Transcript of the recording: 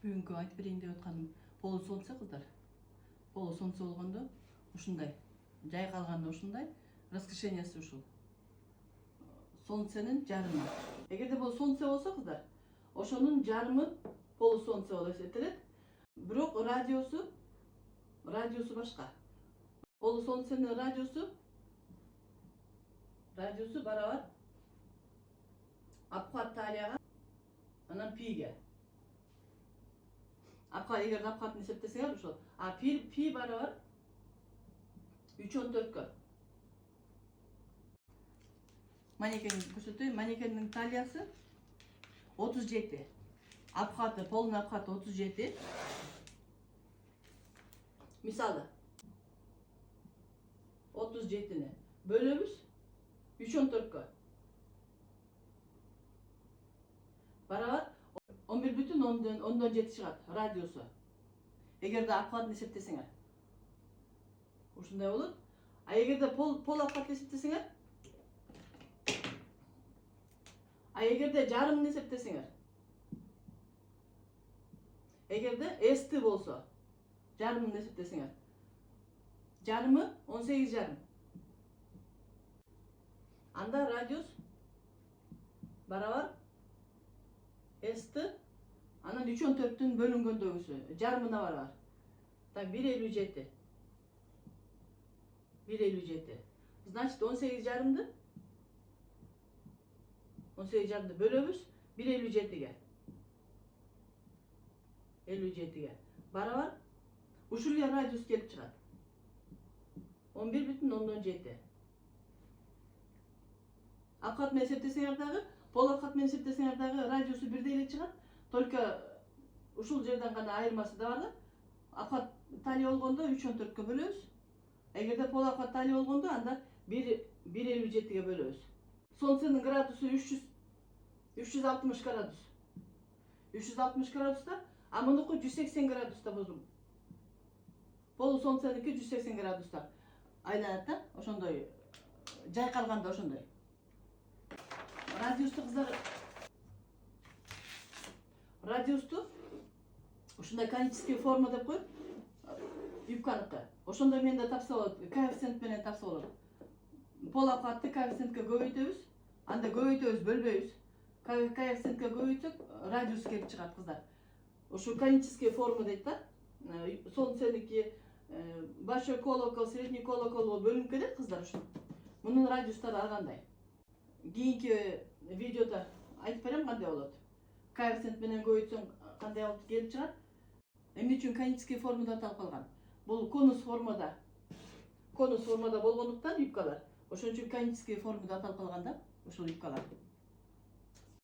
Бүгүнкү айтып берейин деп атканым полусолнце кыздар. Полусолнце болгондо ушундай жайкалганда ушундай раскрашениясы ушул. Солнценин жарымы. Эгерде бул солнце болсо кыздар, ошонун жарымы полусолнце болуп эсептелет. Бирок радиусу башка. Полусолнценин радиусу барабар апхат талияга, анан пиге. Эгерде апхатын эсептесеңер ошол, пи барабар 3/14-кө. Манекени көрсөтөйүн. Манекенин талиясы 37. Апхаты, полный апхаты 37. Мисалы 37-ни бөлөбүз 3/14-кө. Барабар 11,7 чыгат радиусу. Эгерде апхатын эсептесеңер. Ушундай болот. Эгерде пол апхат эсептесеңер, эгерде жарымын эсептесеңер, эгерде S болсо, жарымын эсептесеңер, жарымы 18,5. Анда радиус барабар S, анан 3/14-түн бөлүнгөндөгүсү жарымына барабар. Так 1,57. 1,57. Значит 18,5-ды бөлөбүз 1,57-ге. 57-ге. Барабар ушул эле радиус келип чыгат. 11,7. Апхат менен эсептесеңер дагы, пол апхат менен эсептесеңер дагы радиусу бирдей эле чыгат. Только ушул жерден гана айырмасы да бар да. Апхат талия болгондо 3/14-кө бөлөбүз. Эгерде пол апхат талия болгондо анда 1,57-ге бөлөбүз. Солнценин градусу 360 градус. 360 градуста, а мунуку 180 градуста болду. Полусолнценики 180 градуста айланат да, ошондой жайкалганда ошондой. Радиусту ушундай конический форма деп коюп, юбканыкы. Ошондой менен да тапса болот, коэффициент менен тапса болот. Пол апхатты коэффициентке көбөйтөбүз, анда көбөйтөбүз, бөлбөйбүз. Коэффициентке көбөйтсөк, радиус келип чыгат кыздар. Ушу конический форма дейт да. Солнценики большой колокол, средний колокол бөлүнүп кетет кыздар ушул. Мунун радиустары ар кандай. Кийинки видеода айтып берем кандай болот. Коэффициент менен көбөйтсөң кандай болуп келип чыгат. Эмне үчүн конический формада аталып калган? Бул конус формада болгондуктан юбкалар. Ошон үчүн конический формада аталып калган да, ушул юбкалар.